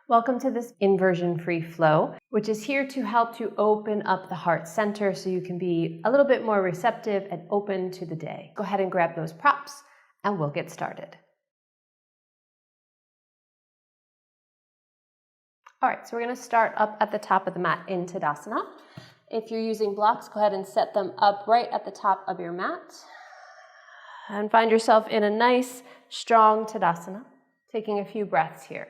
Welcome to this inversion free flow, which is here to help to open up the heart center so you can be a little bit more receptive and open to the day. Go ahead and grab those props and we'll get started. All right, so we're going to start up at the top of the mat in Tadasana. If you're using blocks, go ahead and set them up right at the top of your mat. And find yourself in a nice, strong Tadasana, taking a few breaths here.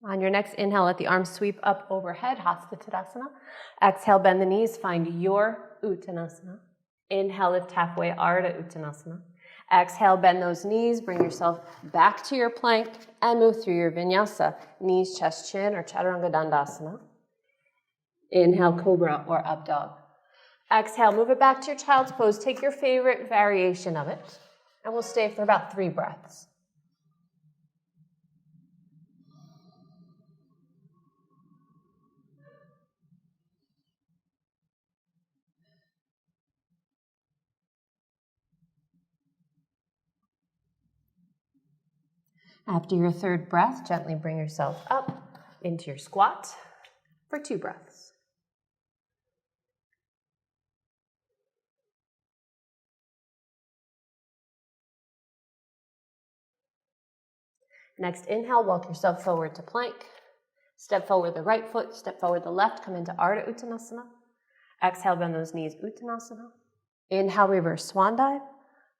On your next inhale, let the arms sweep up overhead, Hasta Tadasana. Exhale, bend the knees, find your Uttanasana. Inhale, lift halfway, Ardha Uttanasana. Exhale, bend those knees, bring yourself back to your plank, and move through your vinyasa. Knees, chest, chin, or Chaturanga Dandasana. Inhale, Cobra or Up Dog. Exhale, move it back to your child's pose. Take your favorite variation of it, and we'll stay for about 3 breaths. After your 3rd breath, gently bring yourself up into your squat for 2 breaths. Next inhale, walk yourself forward to plank. Step forward the right foot, step forward the left, come into Ardha Uttanasana. Exhale, bend those knees, Uttanasana. Inhale, reverse swan dive,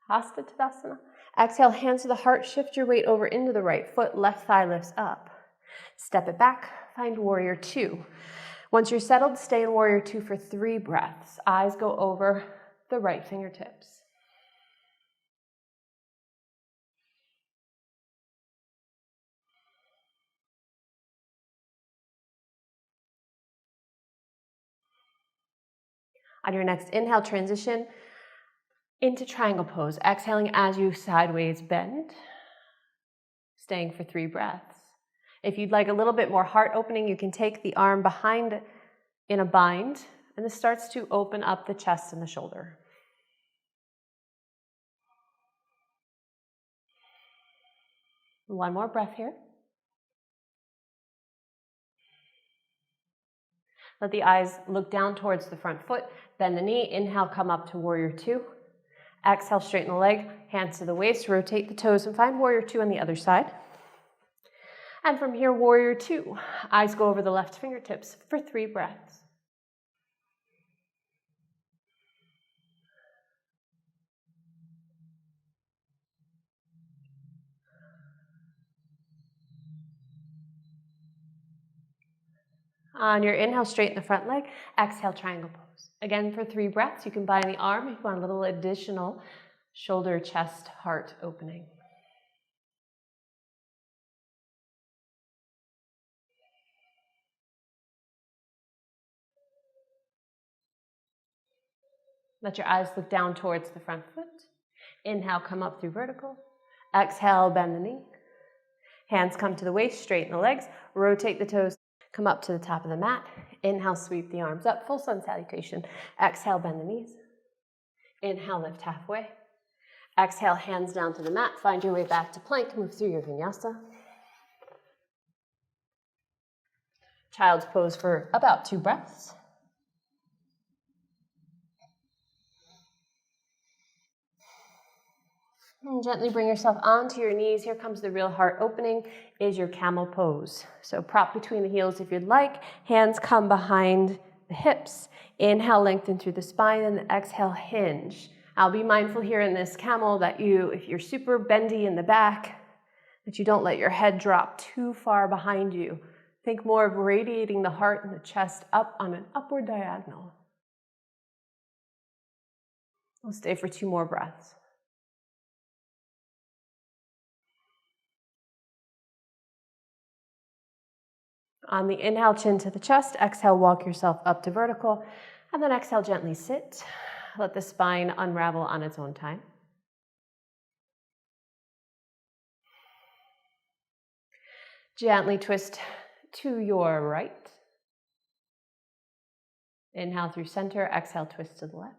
Hasta Tadasana. Exhale, hands to the heart, shift your weight over into the right foot, left thigh lifts up. Step it back, find Warrior 2. Once you're settled, stay in Warrior 2 for 3 breaths. Eyes go over the right fingertips. On your next inhale, transition into triangle pose. Exhaling as you sideways bend, staying for 3 breaths. If you'd like a little bit more heart opening, you can take the arm behind in a bind, and this starts to open up the chest and the shoulder. One more breath here. Let the eyes look down towards the front foot, bend the knee, inhale, come up to Warrior 2. Exhale, straighten the leg, hands to the waist, rotate the toes, and find Warrior 2 on the other side. And from here, Warrior 2. Eyes go over the left fingertips for 3 breaths. On your inhale, straighten the front leg. Exhale, triangle pose. Again, for 3 breaths, you can bind the arm if you want a little additional shoulder, chest, heart opening. Let your eyes look down towards the front foot. Inhale, come up through vertical. Exhale, bend the knee. Hands come to the waist, straighten the legs, rotate the toes, come up to the top of the mat. Inhale, sweep the arms up, full sun salutation. Exhale, bend the knees. Inhale, lift halfway. Exhale, hands down to the mat. Find your way back to plank, move through your vinyasa. Child's pose for about 2 breaths. And gently bring yourself onto your knees. Here comes the real heart opening, is your camel pose. So prop between the heels if you'd like. Hands come behind the hips. Inhale, lengthen through the spine, and exhale, hinge. I'll be mindful here in this camel that if you're super bendy in the back, that you don't let your head drop too far behind you. Think more of radiating the heart and the chest up on an upward diagonal. We'll stay for 2 more breaths. On the inhale, chin to the chest. Exhale, walk yourself up to vertical. And then exhale, gently sit. Let the spine unravel on its own time. Gently twist to your right. Inhale through center, exhale, twist to the left.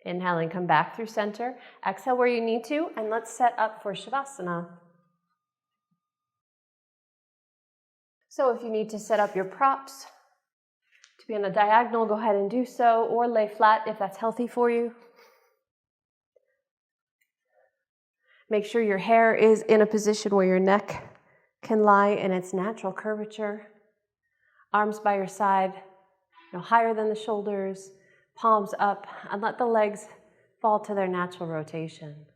Inhale and come back through center. Exhale where you need to, and let's set up for Shavasana. So if you need to set up your props to be on a diagonal, go ahead and do so, or lay flat if that's healthy for you. Make sure your hair is in a position where your neck can lie in its natural curvature. Arms by your side, higher than the shoulders, palms up, and let the legs fall to their natural rotation.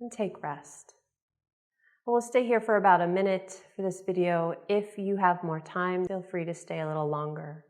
And take rest. We'll stay here for about a minute for this video. If you have more time, feel free to stay a little longer.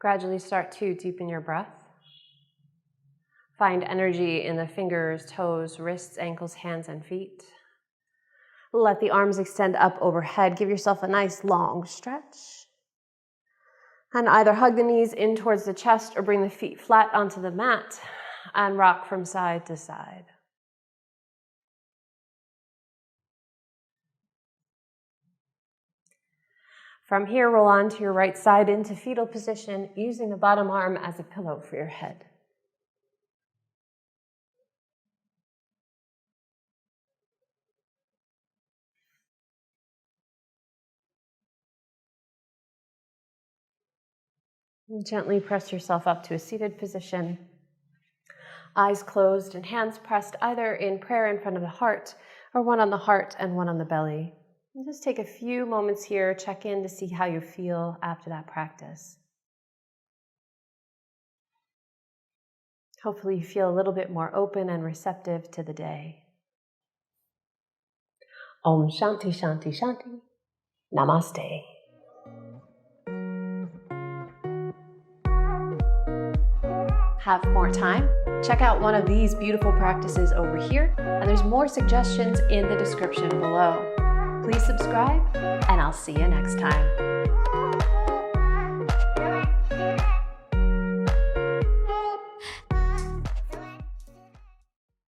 Gradually start to deepen your breath. Find energy in the fingers, toes, wrists, ankles, hands, and feet. Let the arms extend up overhead. Give yourself a nice long stretch. And either hug the knees in towards the chest or bring the feet flat onto the mat and rock from side to side. From here, roll onto your right side into fetal position, using the bottom arm as a pillow for your head. And gently press yourself up to a seated position. Eyes closed and hands pressed either in prayer in front of the heart or one on the heart and one on the belly. And just take a few moments here, check in to see how you feel after that practice. Hopefully you feel a little bit more open and receptive to the day. Om Shanti Shanti Shanti. Namaste. Have more time? Check out one of these beautiful practices over here, and there's more suggestions in the description below. Please subscribe, and I'll see you next time.